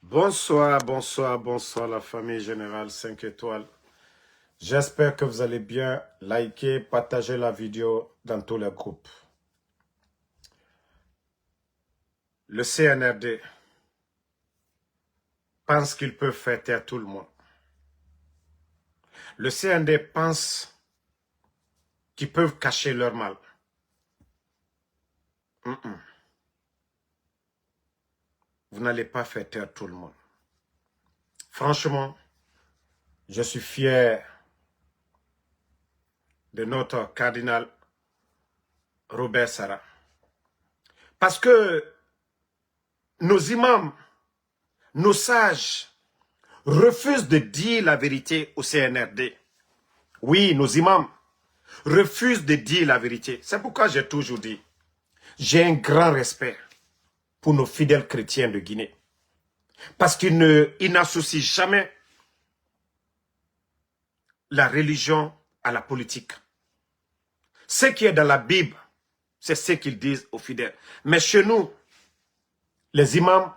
Bonsoir, bonsoir, bonsoir la famille générale 5 étoiles. J'espère que vous allez bien. Likez, partagez la vidéo dans tous les groupes. Le CNRD pense qu'il peut faire taire tout le monde. Le CNRD pense qu'ils peuvent cacher leur mal. Vous n'allez pas faire taire tout le monde. Franchement, je suis fier de notre cardinal Robert Sarah. Parce que nos imams, nos sages, refusent de dire la vérité au CNRD. Oui, nos imams refusent de dire la vérité. C'est pourquoi j'ai toujours dit, j'ai un grand respect pour nos fidèles chrétiens de Guinée. Parce qu'ils n'associent jamais la religion à la politique. Ce qui est dans la Bible, c'est ce qu'ils disent aux fidèles. Mais chez nous, les imams,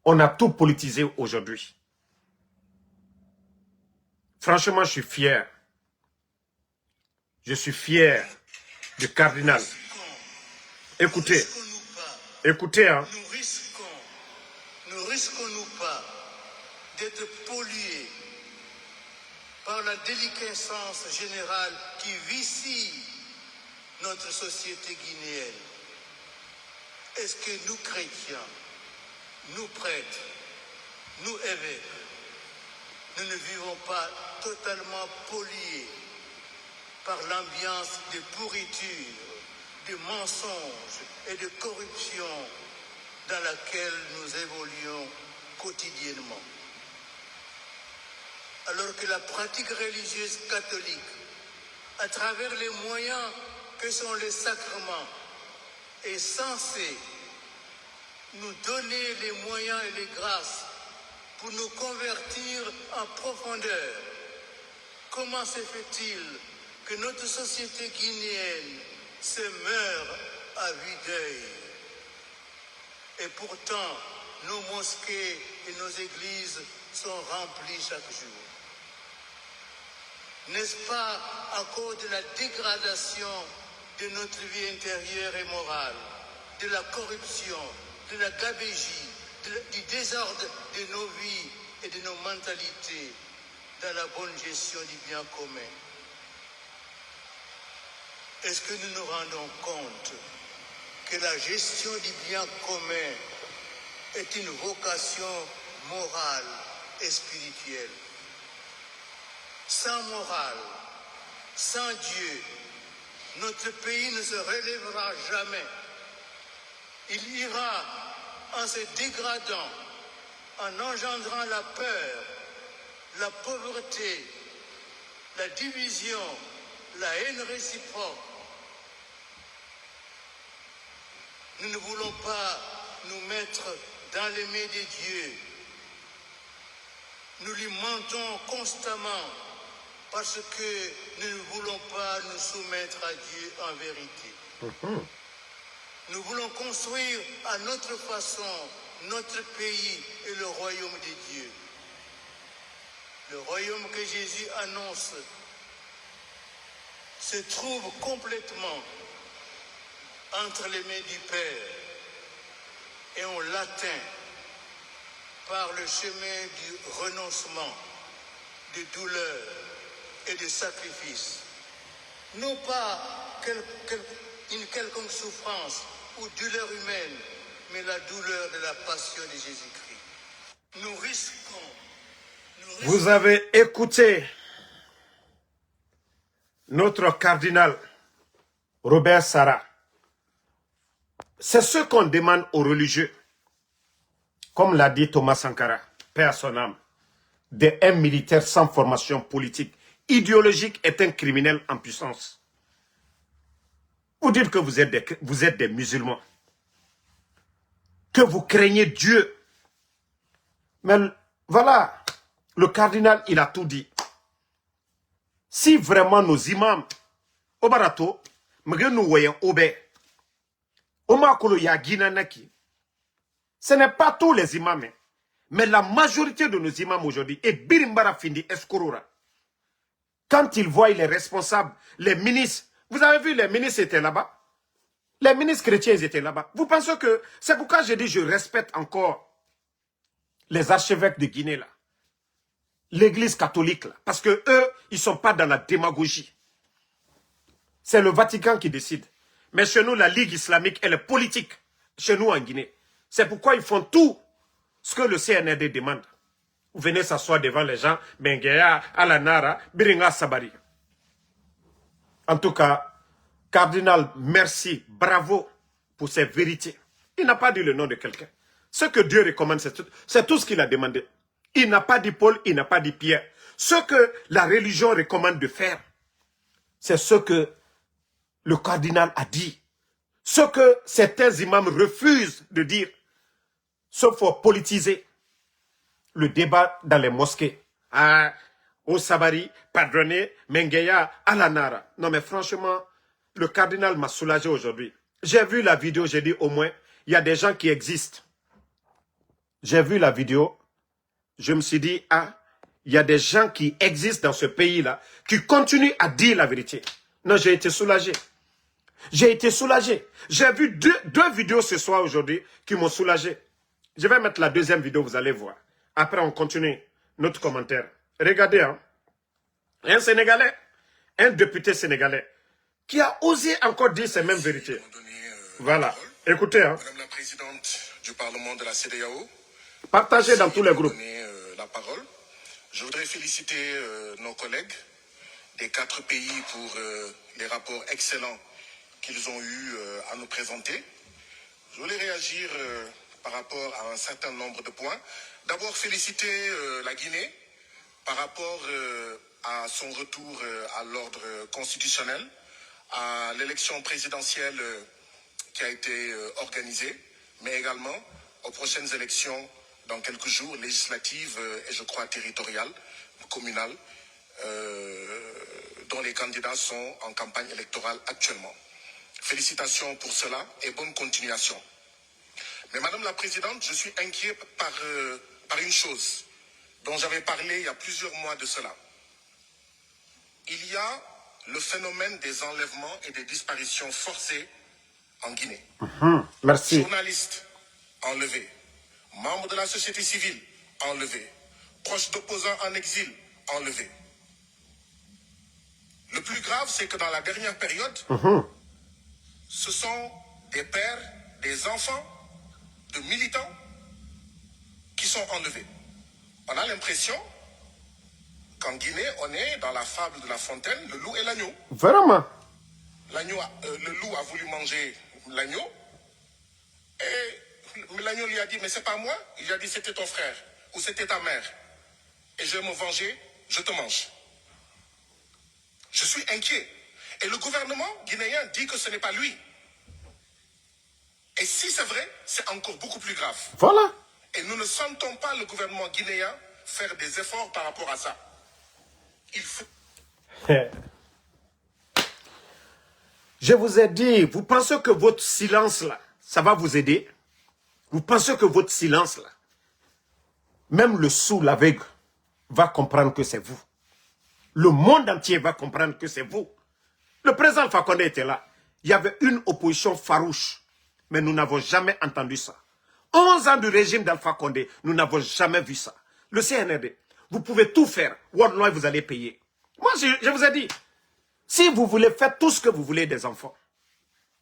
on a tout politisé aujourd'hui. Franchement, je suis fier. Je suis fier du cardinal. Écoutez, écoutez, hein. Ne risquons-nous pas d'être pollués par la déliquescence générale qui vicie notre société guinéenne? Est-ce que nous chrétiens, nous prêtres, nous évêques, nous ne vivons pas totalement pollués par l'ambiance de pourriture, de mensonges et de corruption dans laquelle nous évoluons quotidiennement? Alors que la pratique religieuse catholique, à travers les moyens que sont les sacrements, est censée nous donner les moyens et les grâces pour nous convertir en profondeur, comment se fait-il que notre société guinéenne se meurt à vue d'œil? Et pourtant, nos mosquées et nos églises sont remplies chaque jour. N'est-ce pas à cause de la dégradation de notre vie intérieure et morale, de la corruption, de la gabegie, du désordre de nos vies et de nos mentalités dans la bonne gestion du bien commun? Est-ce que nous nous rendons compte que la gestion du bien commun est une vocation morale et spirituelle? Sans morale, sans Dieu, notre pays ne se relèvera jamais. Il ira en se dégradant, en engendrant la peur, la pauvreté, la division, la haine réciproque. Nous ne voulons pas nous mettre dans les mains de Dieu. Nous lui mentons constamment parce que nous ne voulons pas nous soumettre à Dieu en vérité. Nous voulons construire à notre façon notre pays et le royaume de Dieu. Le royaume que Jésus annonce se trouve complètement entre les mains du Père et on l'atteint par le chemin du renoncement, de douleur et de sacrifice. Non pas une quelconque souffrance ou douleur humaine, mais la douleur de la passion de Jésus-Christ. Nous risquons. Vous avez écouté notre cardinal Robert Sarah. C'est ce qu'on demande aux religieux. Comme l'a dit Thomas Sankara, paix à son âme, un militaire sans formation politique, idéologique est un criminel en puissance. Vous dites que vous êtes des musulmans, que vous craignez Dieu. Mais voilà, le cardinal, il a tout dit. Si vraiment nos imams, au barato, nous voyons obé, ce n'est pas tous les imams. Mais la majorité de nos imams aujourd'hui, et Birimbara Findi Eskorora, quand ils voient les responsables, les ministres, vous avez vu, les ministres étaient là-bas. Les ministres chrétiens ils étaient là-bas. Vous pensez que, c'est pourquoi je dis, je respecte encore les archevêques de Guinée, là. L'église catholique, là. Parce que eux, ils ne sont pas dans la démagogie. C'est le Vatican qui décide. Mais chez nous, la Ligue islamique, elle est politique. Chez nous, en Guinée. C'est pourquoi ils font tout ce que le CNRD demande. Vous venez s'asseoir devant les gens, Benguea, Alanara, Biringa Sabari. En tout cas, Cardinal, merci, bravo pour ces vérités. Il n'a pas dit le nom de quelqu'un. Ce que Dieu recommande, c'est tout ce qu'il a demandé. Il n'a pas dit Paul, il n'a pas dit Pierre. Ce que la religion recommande de faire, c'est ce que le cardinal a dit. Ce que certains imams refusent de dire, sauf pour politiser le débat dans les mosquées. Ah, au Sabari, Padroné, Mengeya, Alanara. Non mais franchement, le cardinal m'a soulagé aujourd'hui. J'ai vu la vidéo, j'ai dit au moins, il y a des gens qui existent. J'ai vu la vidéo, je me suis dit, ah, il y a des gens qui existent dans ce pays-là, qui continuent à dire la vérité. Non, j'ai été soulagé. J'ai été soulagé. J'ai vu deux vidéos ce soir aujourd'hui qui m'ont soulagé. Je vais mettre la deuxième vidéo, vous allez voir. Après, on continue notre commentaire. Regardez, hein. Un Sénégalais, un député sénégalais, qui a osé encore dire ces mêmes vérités. Voilà. Écoutez, hein. Madame la présidente du Parlement de la CEDEAO. Partagez dans tous les groupes. La parole. Je voudrais féliciter nos collègues des 4 pays pour les rapports excellents qu'ils ont eu à nous présenter. Je voulais réagir par rapport à un certain nombre de points. D'abord, féliciter la Guinée par rapport à son retour à l'ordre constitutionnel, à l'élection présidentielle qui a été organisée, mais également aux prochaines élections dans quelques jours, législatives et je crois territoriales, communales, dont les candidats sont en campagne électorale actuellement. Félicitations pour cela et bonne continuation. Mais Madame la Présidente, je suis inquiet par une chose dont j'avais parlé il y a plusieurs mois de cela. Il y a le phénomène des enlèvements et des disparitions forcées en Guinée. Merci. Journalistes enlevés, membres de la société civile enlevés, proches d'opposants en exil enlevés. Le plus grave, c'est que dans la dernière période, ce sont des pères, des enfants de militants qui sont enlevés. On a l'impression qu'en Guinée, on est dans la fable de La Fontaine, le loup et l'agneau. Vraiment. Le loup a voulu manger l'agneau et l'agneau lui a dit, mais c'est pas moi. Il lui a dit, c'était ton frère ou c'était ta mère. Et je vais me venger, je te mange. Je suis inquiet. Et le gouvernement guinéen dit que ce n'est pas lui. Et si c'est vrai, c'est encore beaucoup plus grave. Voilà. Et nous ne sentons pas le gouvernement guinéen faire des efforts par rapport à ça. Il faut... Je vous ai dit, vous pensez que votre silence là, ça va vous aider? Vous pensez que votre silence là, même le sourd, l'aveugle, va comprendre que c'est vous. Le monde entier va comprendre que c'est vous. Le président Alpha Condé était là. Il y avait une opposition farouche. Mais nous n'avons jamais entendu ça. 11 ans du régime d'Alpha Condé, nous n'avons jamais vu ça. Le CNRD, vous pouvez tout faire. Wallah, vous allez payer. Moi, je vous ai dit, si vous voulez faire tout ce que vous voulez des enfants,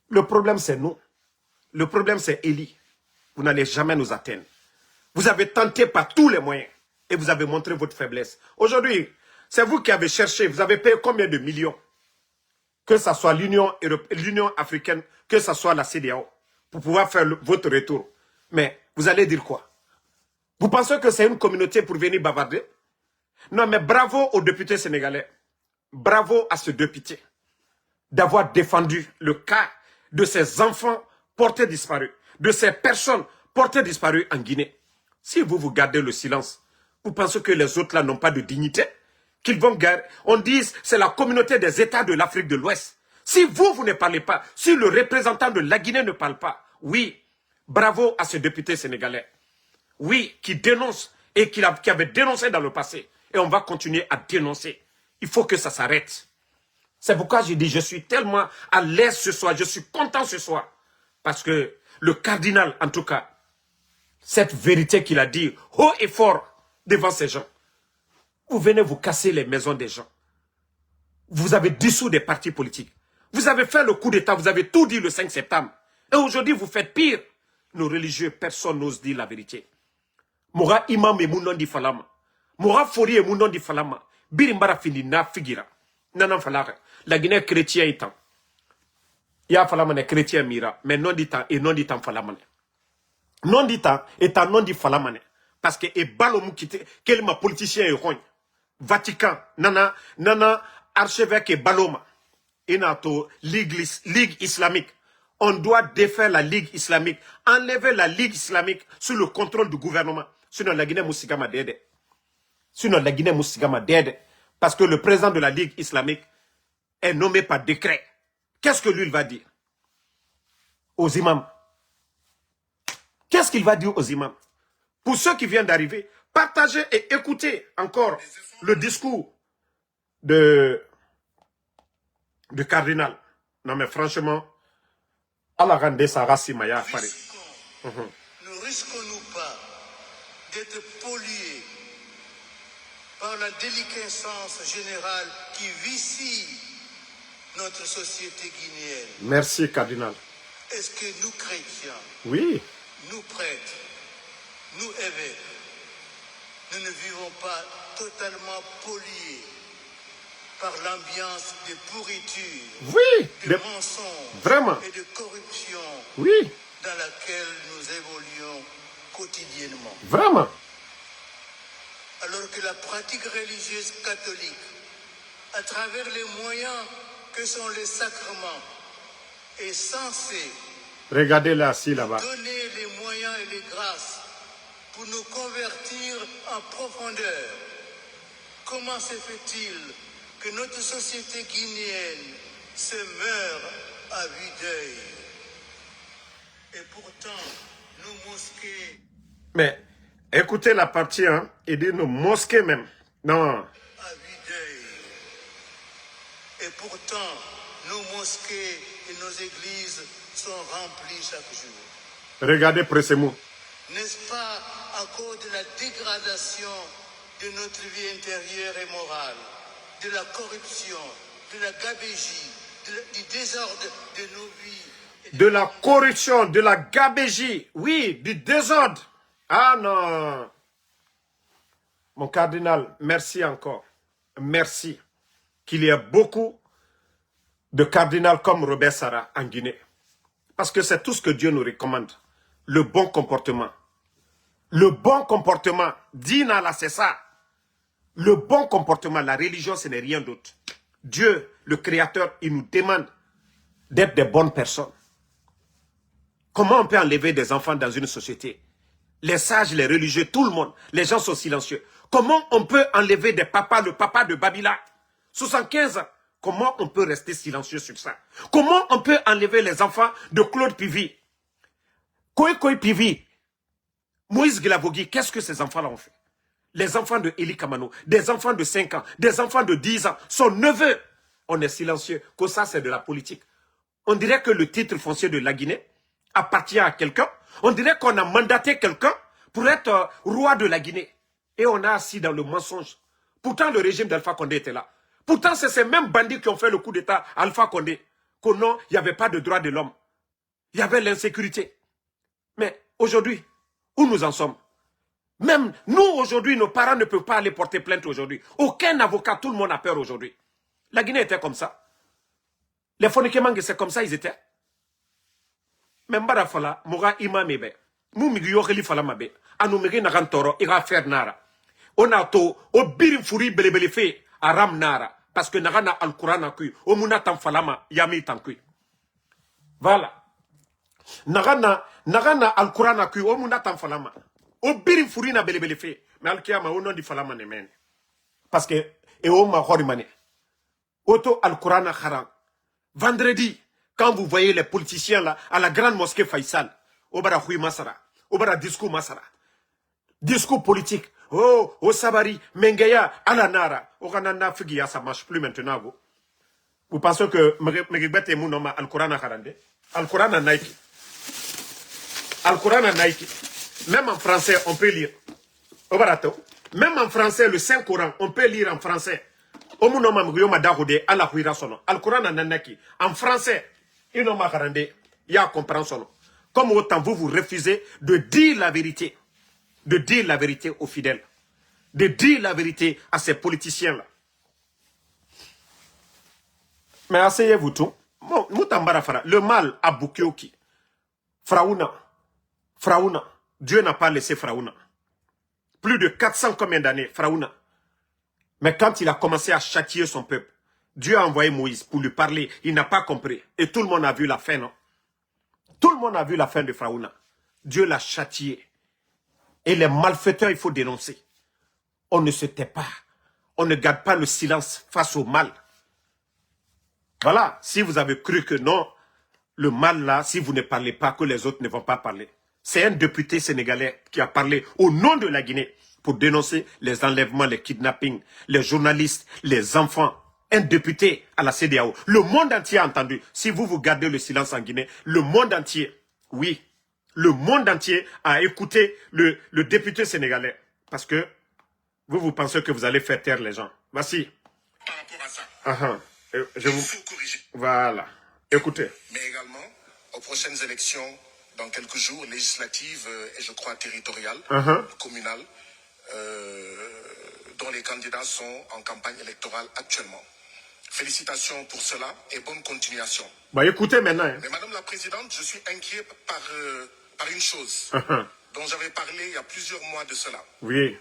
le problème c'est nous. Le problème c'est Élie. Vous n'allez jamais nous atteindre. Vous avez tenté par tous les moyens et vous avez montré votre faiblesse. Aujourd'hui, c'est vous qui avez cherché, vous avez payé combien de millions? Que ce soit l'Union africaine, que ce soit la CEDEAO, pour pouvoir faire votre retour. Mais vous allez dire quoi? Vous pensez que c'est une communauté pour venir bavarder? Non, mais bravo aux députés sénégalais. Bravo à ce député d'avoir défendu le cas de ces enfants portés disparus, de ces personnes portées disparues en Guinée. Si vous gardez le silence, vous pensez que les autres là n'ont pas de dignité? Qu'ils vont garder? On dit c'est la communauté des États de l'Afrique de l'Ouest. Si vous ne parlez pas, si le représentant de la Guinée ne parle pas, oui, bravo à ce député sénégalais. oui, qui dénonce et qui avait dénoncé dans le passé. Et on va continuer à dénoncer. Il faut que ça s'arrête. C'est pourquoi je dis, je suis tellement à l'aise ce soir, je suis content ce soir. Parce que le cardinal, en tout cas, cette vérité qu'il a dit haut et fort devant ces gens, vous venez vous casser les maisons des gens. Vous avez dissous des partis politiques. Vous avez fait le coup d'État, vous avez tout dit le 5 septembre. Et aujourd'hui, vous faites pire. Nos religieux, personne n'ose dire la vérité. Mora imam et mounon di falama. Mora fori et mounon di falama. Birimbara fini na figira. Nanan falare. La Guinée chrétien étant. Ya falama ne chrétien mira. Mais non dit temps et non dit temps falamane. Non dit temps et non dit falamane. Parce que et balomou qui quel ma politicien et rogne. Vatican. Nana archevêque et baloma. Et nato ligue islamique. On doit défaire la Ligue islamique, enlever la Ligue islamique sous le contrôle du gouvernement. Sinon, la Guinée Moussigama d'aider. Sinon, la Guinée Moussigama d'aider. Parce que le président de la Ligue islamique est nommé par décret. Qu'est-ce que lui, il va dire aux imams? Qu'est-ce qu'il va dire aux imams? Pour ceux qui viennent d'arriver, partagez et écoutez encore le discours de cardinal. Non, mais franchement, ne risquons-nous pas d'être pollués par la déliquescence générale qui vicie notre société guinéenne? Merci, cardinal. Est-ce que nous, chrétiens, oui, nous prêtres, nous évêques, nous ne vivons pas totalement pollués par l'ambiance de pourriture, oui, de mensonges vraiment, et de corruption, oui, dans laquelle nous évoluons quotidiennement? Vraiment. Alors que la pratique religieuse catholique, à travers les moyens que sont les sacrements, est censée Regardez-la assis là-bas. donner les moyens et les grâces pour nous convertir en profondeur, comment se fait-il que notre société guinéenne se meurt à vue d'œil? Et pourtant, nos mosquées... Mais écoutez la partie, hein, il dit nos mosquées même. Non. À vue d'œil. Et pourtant, nos mosquées et nos églises sont remplies chaque jour. Regardez précisément. N'est-ce pas à cause de la dégradation de notre vie intérieure et morale, de la corruption, de la gabégie, du désordre de nos vies? De la corruption, de la gabégie, oui, du désordre. Ah non. Mon cardinal, merci encore. Merci. Qu'il y ait beaucoup de cardinals comme Robert Sarah en Guinée. Parce que c'est tout ce que Dieu nous recommande. Le bon comportement. Le bon comportement. Dina là, c'est ça. Le bon comportement, la religion, ce n'est rien d'autre. Dieu, le Créateur, il nous demande d'être des bonnes personnes. Comment on peut enlever des enfants dans une société? Les sages, les religieux, tout le monde, les gens sont silencieux. Comment on peut enlever des papas, le papa de Babila, 75 ans? Comment on peut rester silencieux sur ça? Comment on peut enlever les enfants de Claude Pivi, Koy Pivi, Moïse Glavogui? Qu'est-ce que ces enfants-là ont fait? Les enfants de Eli Kamano, des enfants de 5 ans, des enfants de 10 ans, son neveu. On est silencieux, que ça c'est de la politique. On dirait que le titre foncier de la Guinée appartient à quelqu'un. On dirait qu'on a mandaté quelqu'un pour être roi de la Guinée. Et on a assis dans le mensonge. Pourtant, le régime d'Alpha Condé était là. Pourtant, c'est ces mêmes bandits qui ont fait le coup d'État à Alpha Condé. Que non, il n'y avait pas de droit de l'homme. Il y avait l'insécurité. Mais aujourd'hui, où nous en sommes? Même nous, aujourd'hui, nos parents ne peuvent pas aller porter plainte aujourd'hui. Aucun avocat, tout le monde a peur aujourd'hui. La Guinée était comme ça. Les Fonikemangue, c'est comme ça, ils étaient. Même bara fala, moga imamebe. Moumigi yokheli fala mabe. Anoumegi narantoro, ira faire nara. On a to, o birim furi belebele fe, aram nara. Parce que nagana al-Quran akui, o muna tam falama, yami tankui. Voilà. Nagana al-Quran akui, o muna tam falama. O birim furi na belebele fe. Mais al-Kiyama, o non di falama ne men. Parce que, e o ma horimane. Oto al-Quran kharan. Vendredi, quand vous voyez les politiciens là, à la grande mosquée Faisal, Obara Hui Masara, Obara Disco Masara, Discours politique. Oh, oh Sabari, Mengeya, Alanara. Oranana Figia, ça marche plus maintenant. Vous pensez que Megbet et Mounoma, Al-Quran a Harande? Al-Quran a Nike. Al-Quran a Nike. Même en français, on peut lire. Au barato. Même en français, le Saint-Coran, on peut lire en français. Al-Quran a Nike. En français, il n'a pas il y a comprendre son nom. Comme autant vous refusez de dire la vérité. De dire la vérité aux fidèles. De dire la vérité à ces politiciens-là. Mais asseyez-vous tout. Le mal a Bukioki. Fraouna. Dieu n'a pas laissé Fraouna. Plus de 400 combien d'années, Fraouna. Mais quand il a commencé à châtier son peuple, Dieu a envoyé Moïse pour lui parler. Il n'a pas compris. Et tout le monde a vu la fin, non? Tout le monde a vu la fin de Fraouna. Dieu l'a châtié. Et les malfaiteurs, il faut dénoncer. On ne se tait pas. On ne garde pas le silence face au mal. Voilà. Si vous avez cru que non, le mal là, si vous ne parlez pas, que les autres ne vont pas parler. C'est un député sénégalais qui a parlé au nom de la Guinée pour dénoncer les enlèvements, les kidnappings, les journalistes, les enfants. Un député à la CEDEAO. Le monde entier a entendu. Si vous gardez le silence en Guinée, le monde entier, oui, le monde entier a écouté le député sénégalais. Parce que vous pensez que vous allez faire taire les gens. Voici. Par rapport à ça, il faut corriger. Voilà. Écoutez. Mais également, aux prochaines élections, dans quelques jours, législatives et je crois territoriales, communales, dont les candidats sont en campagne électorale actuellement. Félicitations pour cela et bonne continuation. Bah écoutez maintenant. Mais Madame la Présidente, je suis inquiet par une chose dont j'avais parlé il y a plusieurs mois de cela. Oui.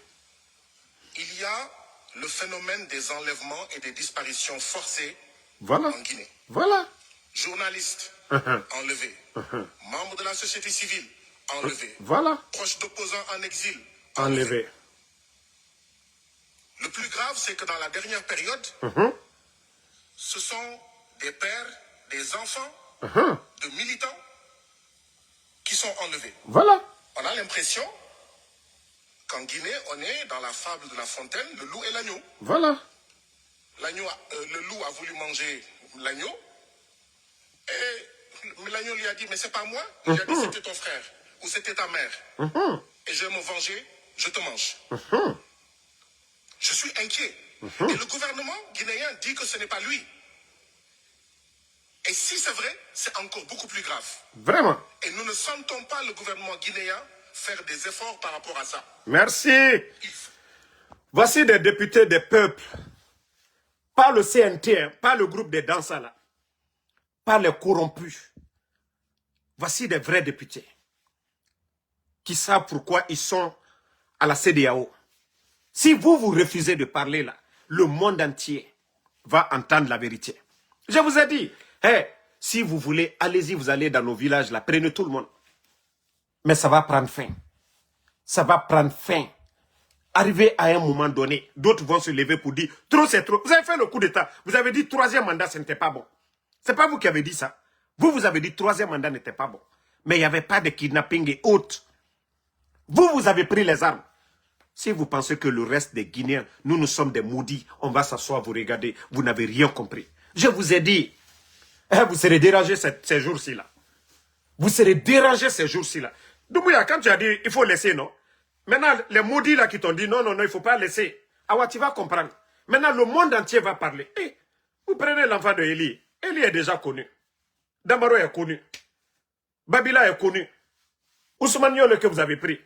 Il y a le phénomène des enlèvements et des disparitions forcées en Guinée. Voilà. Journalistes enlevés. Membres de la société civile enlevés. Voilà. Proches d'opposants en exil enlevés. Le plus grave, c'est que dans la dernière période, ce sont des pères, des enfants, de militants qui sont enlevés. Voilà. On a l'impression qu'en Guinée, on est dans la fable de La Fontaine, le loup et l'agneau. Voilà. Le loup a voulu manger l'agneau. Et l'agneau lui a dit, mais c'est pas moi. Il a dit, c'était ton frère ou c'était ta mère. Et je vais me venger, je te mange. Je suis inquiet. Et le gouvernement guinéen dit que ce n'est pas lui. Et si c'est vrai, c'est encore beaucoup plus grave. Vraiment. Et nous ne sentons pas le gouvernement guinéen faire des efforts par rapport à ça. Merci. Voici des députés des peuples. Pas le CNT, pas le groupe des danseurs là. Pas les corrompus. Voici des vrais députés qui savent pourquoi ils sont à la CEDEAO. Si vous refusez de parler là, le monde entier va entendre la vérité. Je vous ai dit, si vous voulez, allez-y, vous allez dans nos villages là, prenez tout le monde. Mais ça va prendre fin. Ça va prendre fin. Arrivé à un moment donné, d'autres vont se lever pour dire, trop c'est trop. Vous avez fait le coup d'État. Vous avez dit, troisième mandat, ce n'était pas bon. C'est pas vous qui avez dit ça. Vous avez dit, troisième mandat n'était pas bon. Mais il n'y avait pas de kidnapping et autres. Vous avez pris les armes. Si vous pensez que le reste des Guinéens, nous sommes des maudits, on va s'asseoir, vous regarder, vous n'avez rien compris. Je vous ai dit, vous serez dérangés ces jours-ci là. Vous serez dérangés ces jours-ci là. Doumbouya, quand tu as dit, il faut laisser, non? Maintenant, les maudits là qui t'ont dit, non, il ne faut pas laisser. Awa, tu vas comprendre. Maintenant, le monde entier va parler. Vous prenez l'enfant de Eli. Eli est déjà connu. Damaro est connu. Babila est connu. Ousmane Yole que vous avez pris.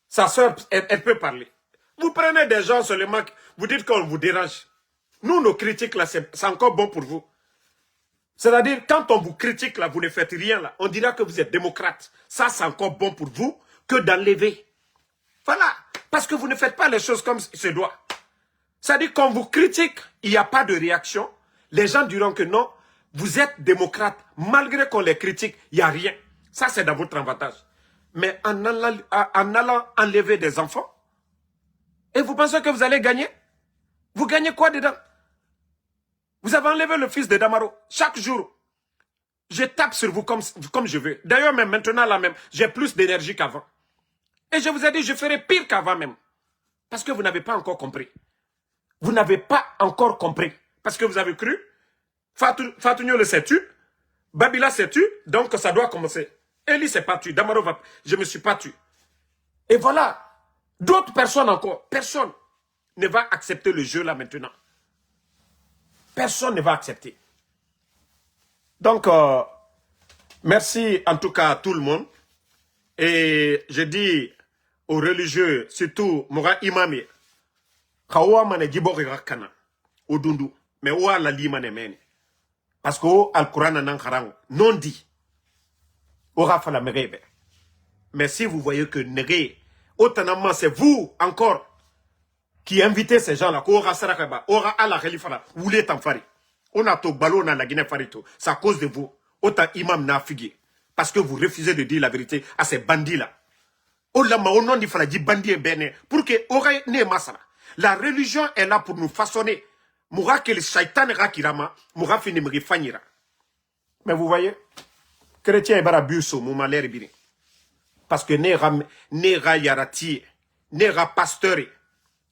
Sa soeur, elle peut parler. Vous prenez des gens seulement, vous dites qu'on vous dérange. Nous, nos critiques là, c'est encore bon pour vous. C'est-à-dire, quand on vous critique là, vous ne faites rien là, on dira que vous êtes démocrate. Ça, c'est encore bon pour vous que d'enlever. Voilà. Parce que vous ne faites pas les choses comme il se doit. C'est-à-dire, quand on vous critique, il n'y a pas de réaction. Les gens diront que non, vous êtes démocrate. Malgré qu'on les critique, il n'y a rien. Ça, c'est dans votre avantage. Mais en allant enlever des enfants, et vous pensez que vous allez gagner? Vous gagnez quoi dedans? Vous avez enlevé le fils de Damaro. Chaque jour, je tape sur vous comme je veux. D'ailleurs, même maintenant, là même, j'ai plus d'énergie qu'avant. Et je vous ai dit, je ferai pire qu'avant même. Parce que vous n'avez pas encore compris. Vous n'avez pas encore compris. Parce que vous avez cru, Fatou le s'est tu, Babila s'est tu, donc ça doit commencer. Eli s'est pas tu, Damaro va, je me suis pas tu. Et voilà, d'autres personnes encore, personne ne va accepter le jeu là maintenant. Personne ne va accepter. Donc, merci en tout cas à tout le monde. Et je dis aux religieux, surtout Mora Imami, Kawa mane gibori rakana, Odundu, mais ouah la li mane mene. Parce que Al-Quran nan karang, non dit, aura fait la merebe. Mais si vous voyez que Néré, autant c'est vous encore qui invitez ces gens-là, aura Sarakaba, aura Allah Khalifala, vous voulez t'en faire. On a tout ballon dans la Guinée Farito, c'est à cause de vous. Autant imam n'a figué. Parce que vous refusez de dire la vérité à ces bandits-là. Au nom du Faladi, bandit et béné, pour que aurait né masara. La religion est là pour nous façonner. Moura que le shaitan rakirama, moura fini me fanira. Mais vous voyez, chrétien est barabuso, mon malheur bini. Parce que nera yarati, nera pasteur,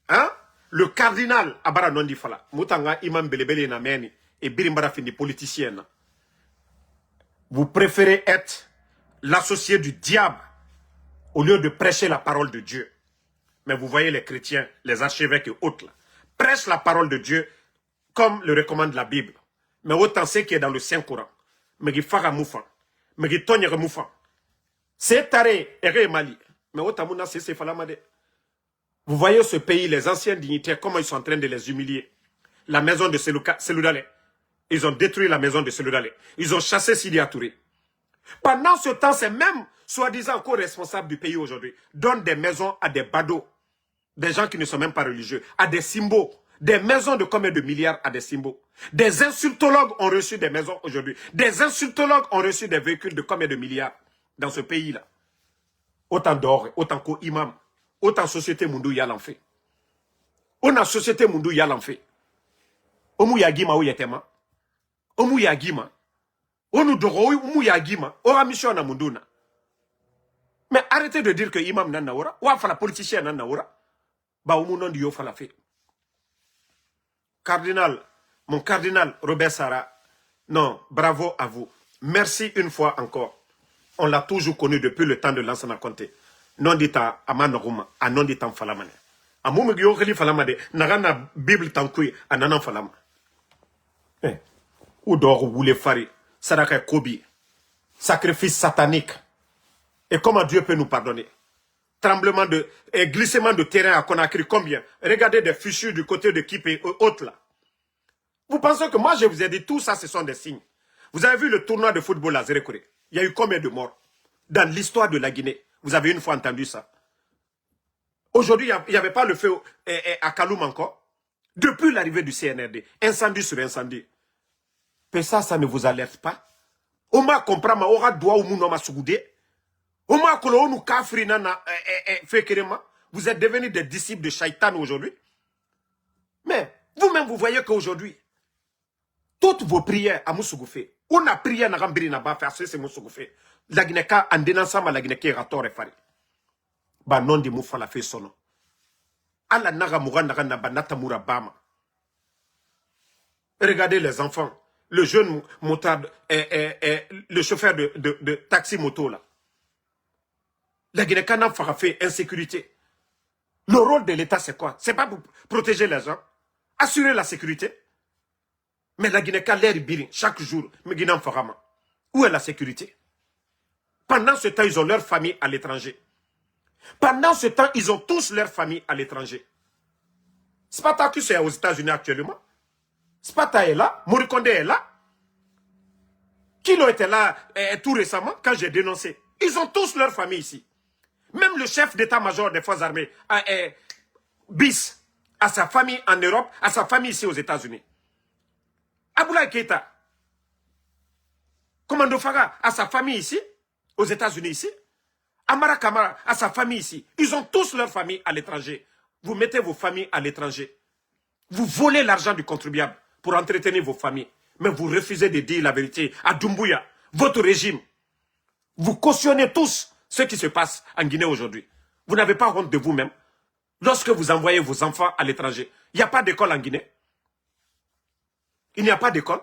hein? Le cardinal abara non di fala. Moutanga imam belebele na meni, et birimbara fini politicien. Vous préférez être l'associé du diable au lieu de prêcher la parole de Dieu. Mais vous voyez les chrétiens, les archevêques et autres, là, prêchent la parole de Dieu comme le recommande la Bible. Mais autant ce qui est dans le Saint-Coran. Mais qui fara moufa. Mais qui tonne moufa. C'est taré, ere mali. Mais autant mouna c'est falamade. Vous voyez ce pays, les anciens dignitaires, comment ils sont en train de les humilier. La maison de Seloudalé. Ils ont détruit la maison de Seloudalé. Ils ont chassé Sidi Touré. Pendant ce temps, c'est même, soi-disant, co-responsables du pays aujourd'hui, donnent des maisons à des badauds, des gens qui ne sont même pas religieux, à des symboles, des maisons de combien de milliards à des symboles. Des insultologues ont reçu des maisons aujourd'hui. Des insultologues ont reçu des véhicules de combien de milliards dans ce pays-là. Autant d'or, autant qu'imam, autant société Moundou Yalan fait. On a société Moundou Yalan fait. Omu Yagima ou Yetema. Omu Yagima. Onu doro Omu Yagima. Ora mission na Munduna. Mais arrêtez de dire que imam nan naora. Ou fa la politicien nan naora. Ba omu non di yo fa la fait. Cardinal, mon cardinal Robert Sarah. Non, bravo à vous. Merci une fois encore. On l'a toujours connu depuis le temps de Lansana Conté. Non dit à Amanoruma, à non dit en Falamane. A Moumé Gyo Khali Falamade, Narana Bible Tankui, à Nanan Falama. Ou d'or ou les fari, Saraka Kobi, sacrifice satanique. Et comment Dieu peut nous pardonner? Tremblement de, et glissement de terrain à Conakry, combien? Regardez des fissures du côté de Kipé et autres là. Vous pensez que moi je vous ai dit tout ça, ce sont des signes. Vous avez vu le tournoi de football à Zérekore? Il y a eu combien de morts? Dans l'histoire de la Guinée, vous avez une fois entendu ça? Aujourd'hui, il n'y avait pas le feu à Kaloum encore. Depuis l'arrivée du CNRD, incendie sur incendie. Mais ça ne vous alerte pas? Oma comprend ma ora doa ou mounoma sougoudé. Oma kolo nou kafri nana fekerema. Vous êtes devenus des disciples de Shaitan aujourd'hui. Mais vous-même, vous voyez qu'aujourd'hui, toutes vos prières à Moussougoufe, on a prié à Rambiri Naba faire ce Moussougoufe. La Guineka en dénonçant la Guineka rator et fari. Ba non di moufa la fait son. Ala naga moura naga naba natamura bama. Regardez les enfants. Le jeune motard, le chauffeur de taxi moto là. La Guinée-Can n'a pas fait insécurité. Le rôle de l'État c'est quoi? C'est pas pour protéger les gens, assurer la sécurité. Mais la Guinée-Can l'air birin chaque jour. Mais Guinée Farama. Où est la sécurité? Pendant ce temps, ils ont leur famille à l'étranger. Pendant ce temps, ils ont tous leur famille à l'étranger. C'est pas tant que c'est aux États-Unis actuellement. Spata est là, Morikonde est là. Kilo était là tout récemment quand j'ai dénoncé. Ils ont tous leur famille ici. Même le chef d'état-major des forces armées, BIS, a sa famille en Europe, a sa famille ici aux États-Unis. Aboulaye Keita, Commando Faga, a sa famille ici, aux États-Unis ici. Amara Kamara a sa famille ici. Ils ont tous leur famille à l'étranger. Vous mettez vos familles à l'étranger. Vous volez l'argent du contribuable pour entretenir vos familles. Mais vous refusez de dire la vérité à Doumbouya, votre régime. Vous cautionnez tous ce qui se passe en Guinée aujourd'hui. Vous n'avez pas honte de vous-même. Lorsque vous envoyez vos enfants à l'étranger, il n'y a pas d'école en Guinée. Il n'y a pas d'école.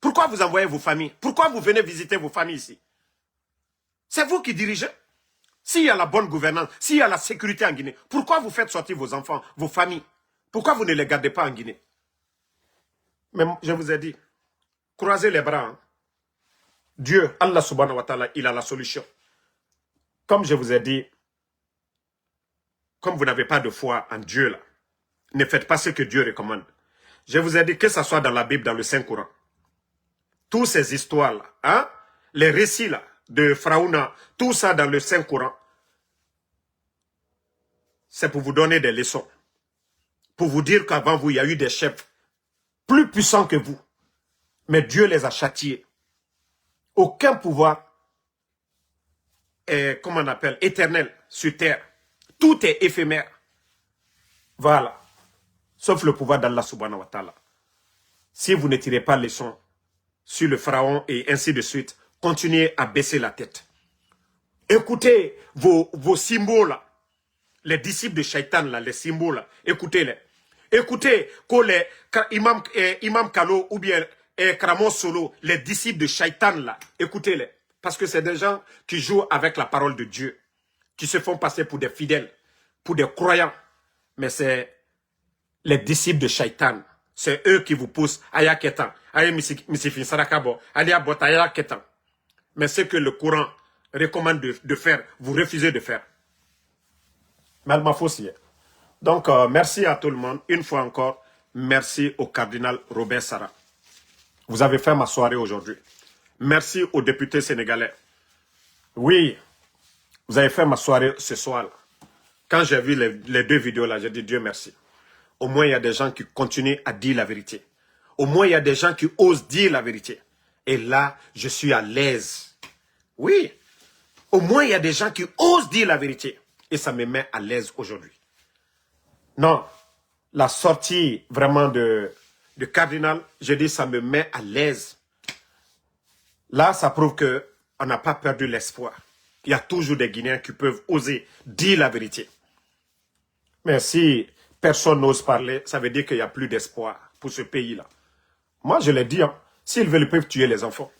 Pourquoi vous envoyez vos familles? Pourquoi vous venez visiter vos familles ici? C'est vous qui dirigez. S'il y a la bonne gouvernance, s'il y a la sécurité en Guinée, pourquoi vous faites sortir vos enfants, vos familles? Pourquoi vous ne les gardez pas en Guinée? Mais je vous ai dit, croisez les bras. Hein. Dieu, Allah subhanahu wa ta'ala, il a la solution. Comme je vous ai dit, comme vous n'avez pas de foi en Dieu, là, ne faites pas ce que Dieu recommande. Je vous ai dit que ce soit dans la Bible, dans le Saint-Coran. Toutes ces histoires-là, hein, les récits là, de Pharaon, tout ça dans le Saint-Coran, c'est pour vous donner des leçons. Pour vous dire qu'avant vous, il y a eu des chefs plus puissants que vous. Mais Dieu les a châtiés. Aucun pouvoir est, comment on appelle, éternel sur terre. Tout est éphémère. Voilà. Sauf le pouvoir d'Allah subhanahu wa ta'ala. Si vous ne tirez pas leçon sur le pharaon et ainsi de suite, continuez à baisser la tête. Écoutez vos symboles là. Les disciples de Shaitan là, les symboles là, écoutez-les. Écoutez que les Imam Kalo ou bien Kramon Solo, les disciples de Shaitan là, écoutez-les. Parce que c'est des gens qui jouent avec la parole de Dieu, qui se font passer pour des fidèles, pour des croyants. Mais c'est les disciples de Shaitan. C'est eux qui vous poussent à Yaketan, à Misifin Sarakabo, à Liabota, à Yaketan. Mais ce que le Coran recommande de faire, vous refusez de faire. Malmafossi. Donc, merci à tout le monde. Une fois encore, merci au cardinal Robert Sarah. Vous avez fait ma soirée aujourd'hui. Merci aux députés sénégalais. Oui, vous avez fait ma soirée ce soir. Quand j'ai vu les deux vidéos là, j'ai dit Dieu merci. Au moins, il y a des gens qui continuent à dire la vérité. Au moins, il y a des gens qui osent dire la vérité. Et là, je suis à l'aise. Oui, au moins, il y a des gens qui osent dire la vérité. Et ça me met à l'aise aujourd'hui. Non, la sortie vraiment de cardinal, je dis ça me met à l'aise. Là, ça prouve qu'on n'a pas perdu l'espoir. Il y a toujours des Guinéens qui peuvent oser dire la vérité. Mais si personne n'ose parler, ça veut dire qu'il n'y a plus d'espoir pour ce pays-là. Moi, je l'ai dit, hein, s'ils veulent, ils peuvent tuer les enfants.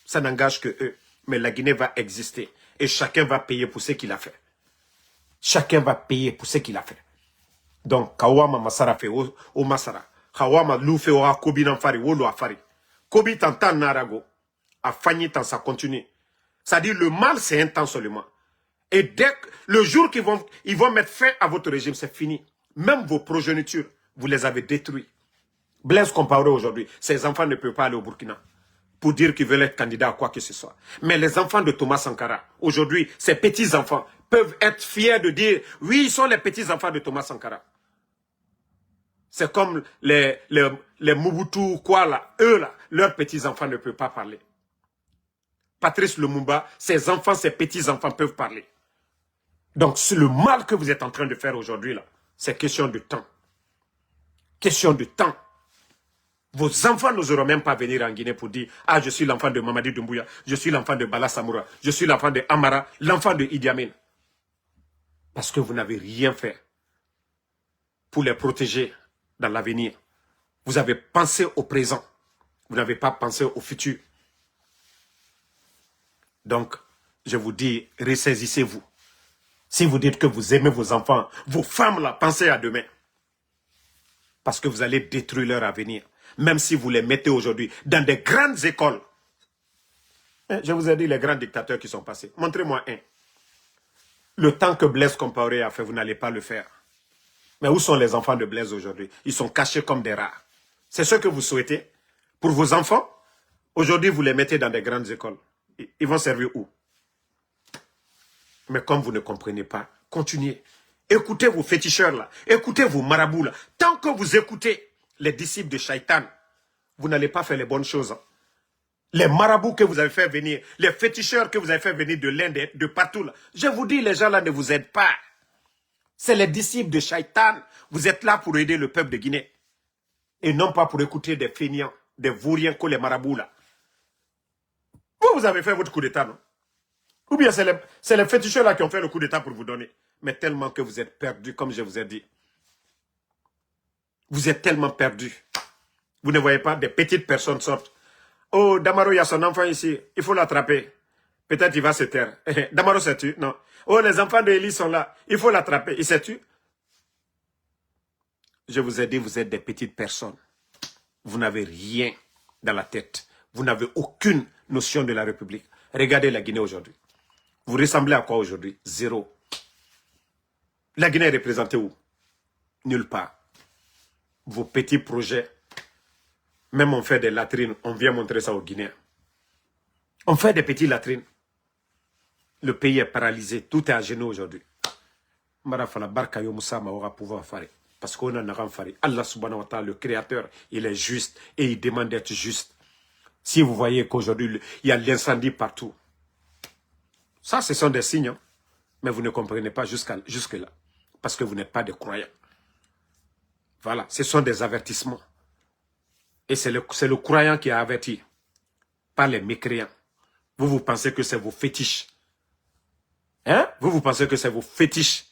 Ça n'engage que eux. Mais la Guinée va exister. Et chacun va payer pour ce qu'il a fait. Chacun va payer pour ce qu'il a fait. Donc, Kawama Masara fait au Masara. Kawama Lou fait au Kobi Nanfari, au Loafari. Kobi t'entend Narago. A Fanny tant ça continue. C'est-à-dire, le mal, c'est un temps seulement. Et dès que, le jour qu'ils vont mettre fin à votre régime, c'est fini. Même vos progénitures, vous les avez détruits. Blaise Compaoré aujourd'hui, ces enfants ne peuvent pas aller au Burkina pour dire qu'ils veulent être candidats à quoi que ce soit. Mais les enfants de Thomas Sankara, aujourd'hui, ces petits-enfants peuvent être fiers de dire, oui, ils sont les petits-enfants de Thomas Sankara. C'est comme les Mobutu, quoi là, eux là, leurs petits-enfants ne peuvent pas parler. Patrice Lumumba, ses enfants, ses petits-enfants peuvent parler. Donc, c'est le mal que vous êtes en train de faire aujourd'hui là. C'est question de temps. Question de temps. Vos enfants n'oseront même pas venir en Guinée pour dire « Ah, je suis l'enfant de Mamadi Doumbouya, je suis l'enfant de Bala Samoura, je suis l'enfant de Amara, l'enfant de Idi Amin. » Parce que vous n'avez rien fait pour les protéger dans l'avenir. Vous avez pensé au présent. Vous n'avez pas pensé au futur. Donc, je vous dis, ressaisissez-vous. Si vous dites que vous aimez vos enfants, vos femmes là, pensez à demain. Parce que vous allez détruire leur avenir. Même si vous les mettez aujourd'hui dans des grandes écoles. Je vous ai dit les grands dictateurs qui sont passés. Montrez-moi un. Le temps que Blaise Compaoré a fait, vous n'allez pas le faire. Mais où sont les enfants de Blaise aujourd'hui? Ils sont cachés comme des rats. C'est ce que vous souhaitez pour vos enfants? Aujourd'hui, vous les mettez dans des grandes écoles. Ils vont servir où? Mais comme vous ne comprenez pas, continuez. Écoutez vos féticheurs là. Écoutez vos marabouts là. Tant que vous écoutez les disciples de Shaitan, vous n'allez pas faire les bonnes choses. Hein. Les marabouts que vous avez fait venir, les féticheurs que vous avez fait venir de l'Inde, de partout là. Je vous dis, les gens là ne vous aident pas. C'est les disciples de Shaitan. Vous êtes là pour aider le peuple de Guinée. Et non pas pour écouter des fainéants, des vauriens que les marabouts là. Vous avez fait votre coup d'état, non? Ou bien c'est les féticheurs là qui ont fait le coup d'état pour vous donner. Mais tellement que vous êtes perdus, comme je vous ai dit. Vous êtes tellement perdus. Vous ne voyez pas, des petites personnes sortent. Oh, Damaro, il y a son enfant ici. Il faut l'attraper. Peut-être il va se taire. Damaro s'est tu? Non. Oh, les enfants de Élie sont là. Il faut l'attraper. Il s'est tu? Je vous ai dit, vous êtes des petites personnes. Vous n'avez rien dans la tête. Vous n'avez aucune notion de la République. Regardez la Guinée aujourd'hui. Vous ressemblez à quoi aujourd'hui? Zéro. La Guinée est représentée où? Nulle part. Vos petits projets. Même on fait des latrines. On vient montrer ça aux Guinéens. On fait des petites latrines. Le pays est paralysé. Tout est à genoux aujourd'hui. Marafala barka yo Moussa aura pouvoir faire. Parce qu'on a un faire. Allah subhanahu wa ta'ala, le créateur, il est juste. Et il demande d'être juste. Si vous voyez qu'aujourd'hui, il y a l'incendie partout. Ça, ce sont des signes. Hein? Mais vous ne comprenez pas jusque-là. Parce que vous n'êtes pas des croyants. Voilà, ce sont des avertissements. Et c'est le croyant qui a averti. Pas les mécréants. Vous pensez que c'est vos fétiches. Hein? Vous pensez que c'est vos fétiches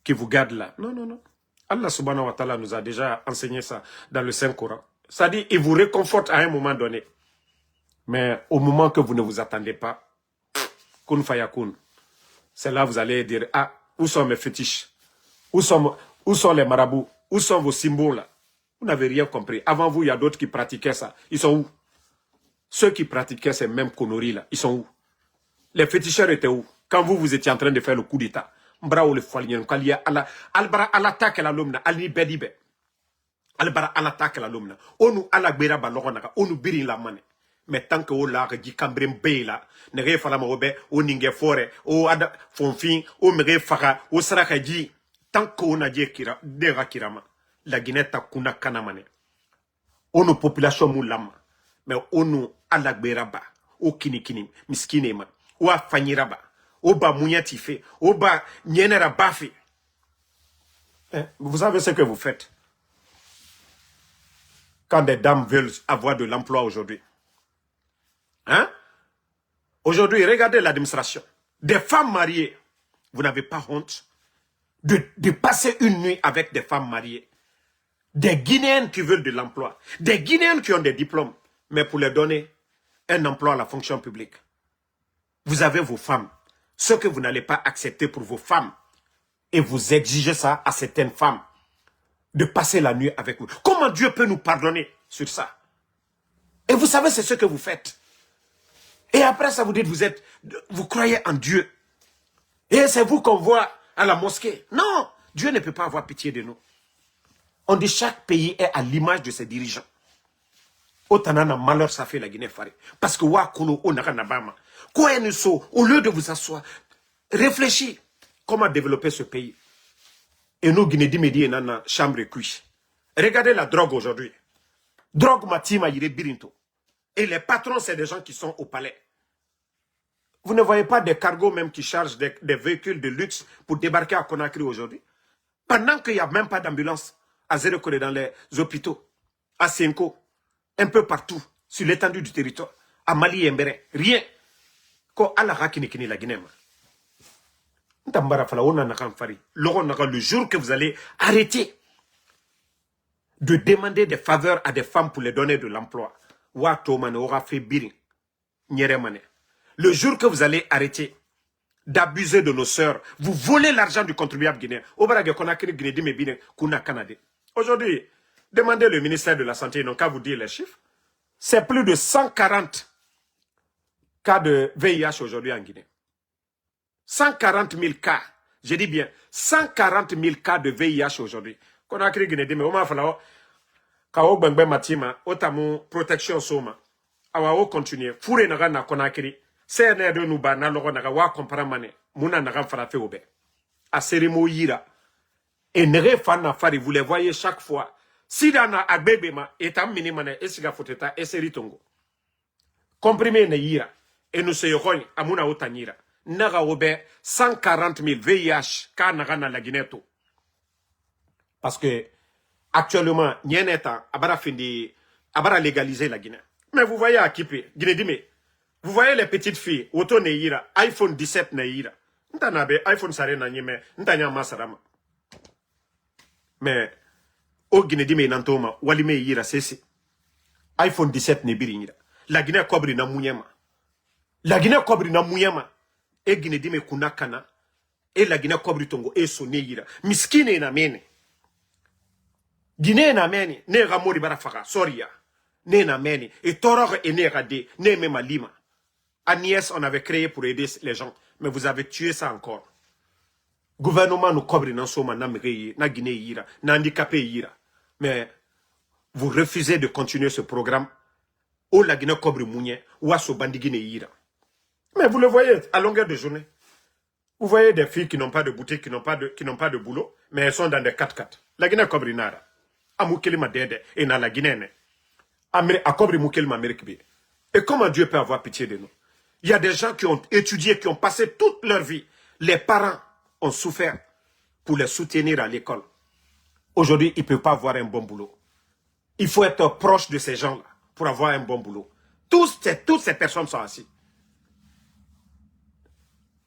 qui vous gardent là. Non, non, non. Allah subhanahu wa ta'ala nous a déjà enseigné ça dans le Saint-Coran. Ça dit, il vous réconforte à un moment donné. Mais au moment que vous ne vous attendez pas, kun fayakun, c'est là que vous allez dire, ah, où sont mes fétiches? Où sont les marabouts? Où sont vos symboles là? Vous n'avez rien compris. Avant vous, il y a d'autres qui pratiquaient ça. Ils sont où? Ceux qui pratiquaient ces mêmes conneries là, ils sont où? Les féticheurs étaient où? Quand vous étiez en train de faire le coup d'état. Mbra le falien kalia ala albara ala tak la lumna ali bedibe. Albara ala tak la lumna. Onu ala gbera ba logonaka, onu biri la mane. Mais tant que o la gi kambrem be la, ne re fala mo be o ninge fore, o ada fonfin, o mere faka, o saraka ji. Tant que on a dit kira de rakirama, la Guinée ta kuna kana mane. Onu population mulama. Mais onu ala gbera ba, o kini miskine ma, o afanyira ba. Oba Mouniati fait, Oba Nyenera Bafi. Vous savez ce que vous faites quand des dames veulent avoir de l'emploi aujourd'hui. Hein? Aujourd'hui, regardez l'administration. Des femmes mariées, vous n'avez pas honte de passer une nuit avec des femmes mariées. Des Guinéennes qui veulent de l'emploi. Des Guinéennes qui ont des diplômes. Mais pour leur donner un emploi à la fonction publique. Vous avez vos femmes. Ce que vous n'allez pas accepter pour vos femmes. Et vous exigez ça à certaines femmes. De passer la nuit avec vous. Comment Dieu peut nous pardonner sur ça? Et vous savez, c'est ce que vous faites. Et après ça, vous dites, vous croyez en Dieu. Et c'est vous qu'on voit à la mosquée. Non, Dieu ne peut pas avoir pitié de nous. On dit chaque pays est à l'image de ses dirigeants. Autanana malheur, ça fait la Guinée farée. Parce que Wakolo, Onaranabama. Au lieu de vous asseoir, réfléchis comment développer ce pays. Et nous, Guinée-Midi, nous avons chambre cuite. Regardez la drogue aujourd'hui. Drogue matima yire birinto. Et les patrons, c'est des gens qui sont au palais. Vous ne voyez pas des cargos même qui chargent des véhicules de luxe pour débarquer à Conakry aujourd'hui. Pendant qu'il n'y a même pas d'ambulance à Zérekore dans les hôpitaux, à Senko, un peu partout, sur l'étendue du territoire, à Mali et Mbere, rien. Le jour que vous allez arrêter de demander des faveurs à des femmes pour les donner de l'emploi, le jour que vous allez arrêter d'abuser de nos sœurs, vous volez l'argent du contribuable guinéen. Aujourd'hui, demandez le ministère de la Santé, ils n'ont qu'à vous dire les chiffres. C'est plus de 140 cas de VIH aujourd'hui en Guinée. 140 000 cas. Je dis bien, 140 000 cas de VIH aujourd'hui. Conakry Guinée, mais on fallu kao bangbe matima, otamu protection soma. Awa o continue. Foure naga na Conakry. CNR de nous ba na logo naga wa comparamane. Muna naga farafe obe. A seremo yira. Et nere fana fari, vous les voyez chaque fois. Si dana agbebema, etam minimane, esiga foteta, eseritongo. Comprimé ne yira. Et nous se yorons à Mouna Otanira. Naga obe 140 000 VIH ka naga na la Guinée. Parce que actuellement, Nyeneta abara légaliser la Guinée. Mais vous voyez à Kipé, Guinée-Dimé, Vous voyez les petites filles, auto neira, iPhone 17 neira. Ntanabe iPhone sare na nyeme, ntanya masarama. Mais au Guinée di me nantoma, wali me yira sesi. iPhone 17 ne birinira. La Guinée kobri na munyema. La Guinée kobri na munyema. E Guinée di me kunakana. E la Guinée kobri tongo e so ne yira. Miskine na mene. Guinée na mene. Ne ramori barafaka. Soria. Ne na mene. Et toror e ne rade. Ne me malima. Agnès, on avait créé pour aider les gens. Mais vous avez tué ça encore. Gouvernement nous cobre dans soma na mreye, na Guinée yira, na handicapé yira. Mais vous refusez de continuer ce programme. Ou la Guinée cobre mounye, ou à ce bandi Guinée yira. Mais vous le voyez à longueur de journée. Vous voyez des filles qui n'ont pas de boutique, qui n'ont pas de boulot, mais elles sont dans des 4x4. La Guinée cobre nara. Amoukeli ma dede, et na la Guinée. A cobre moukeli ma merikbi. Et comment Dieu peut avoir pitié de nous? Il y a des gens qui ont étudié, qui ont passé toute leur vie. Les parents ont souffert pour les soutenir à l'école. Aujourd'hui, ils ne peuvent pas avoir un bon boulot. Il faut être proche de ces gens-là pour avoir un bon boulot. Toutes ces personnes sont assises.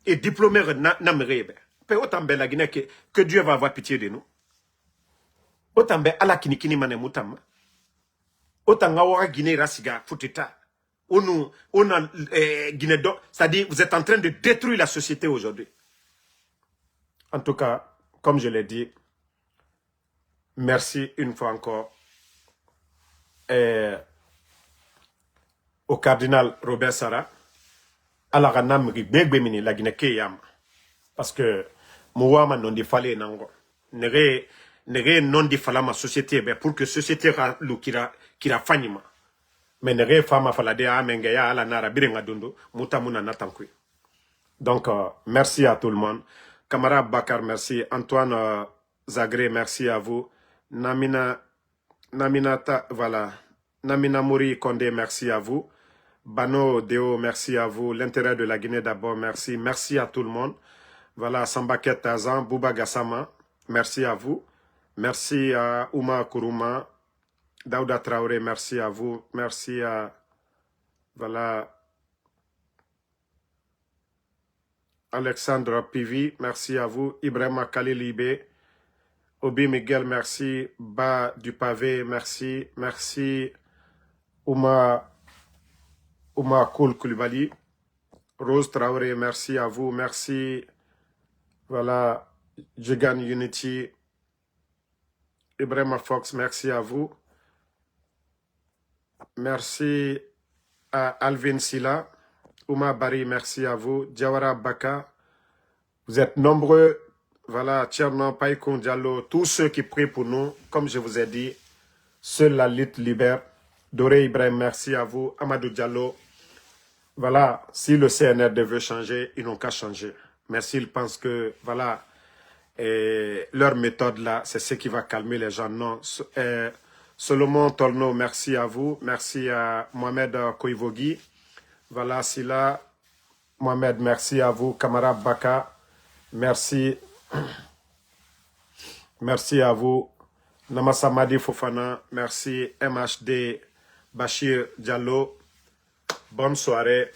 Et diplômés, que Dieu va avoir pitié de nous. Autant ala kinikini mane mutama. Autant ngawara Guinée rasiga futita. On a Guinée d'or, c'est-à-dire vous êtes en train de détruire la société aujourd'hui. En tout cas, comme je l'ai dit, merci une fois encore au cardinal Robert Sarah, à la ranamri begbemini la Guinée Keyam, parce que Mouama non défalé nango, nere non défalé ma société, pour que société kira fanima. Mais ne fama falade a mengeya ala nara birenga dundu mutamuna natankui. Donc merci à tout le monde. Camarade Bakar, merci. Antoine Zagré, merci à vous. Naminata, voilà. Namina Mouri Kondé, merci à vous. Bano Deo, merci à vous. L'intérêt de la Guinée d'abord, merci. Merci à tout le monde. Voilà, Sambaket Tazan, Bouba Gassama, merci à vous. Merci à Ouma Kourouma. Daouda Traoré, merci à vous. Merci à... Voilà. Alexandre Pivi, merci à vous. Ibrahima Khalilibé. Obi Miguel, merci. Ba du Pavé, merci. Merci. Ouma Koul Koulibaly. Rose Traoré, merci à vous. Merci. Voilà. Jegan Unity. Ibrahima Fox, merci à vous. Merci à Alvin Silla. Ouma Bari, merci à vous. Diawara Baka, vous êtes nombreux. Voilà, Tcherno, Païkoun Diallo, tous ceux qui prient pour nous, comme je vous ai dit, seule la lutte libère. Doré Ibrahim, merci à vous. Amadou Diallo, voilà, si le CNRD veut changer, ils n'ont qu'à changer. Mais s'ils pensent que, voilà, leur méthode là, c'est ce qui va calmer les gens, non. Solomon Tolno, merci à vous. Merci à Mohamed Koivogui. Voilà, Silla. Mohamed, merci à vous. Kamara Baka, merci. Merci à vous. Namasamadi Fofana, merci. MHD Bachir Diallo. Bonne soirée.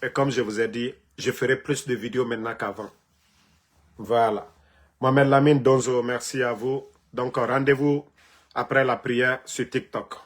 Et comme je vous ai dit, je ferai plus de vidéos maintenant qu'avant. Voilà. Mohamed Lamine Donzo, merci à vous. Donc, rendez-vous après la prière sur TikTok.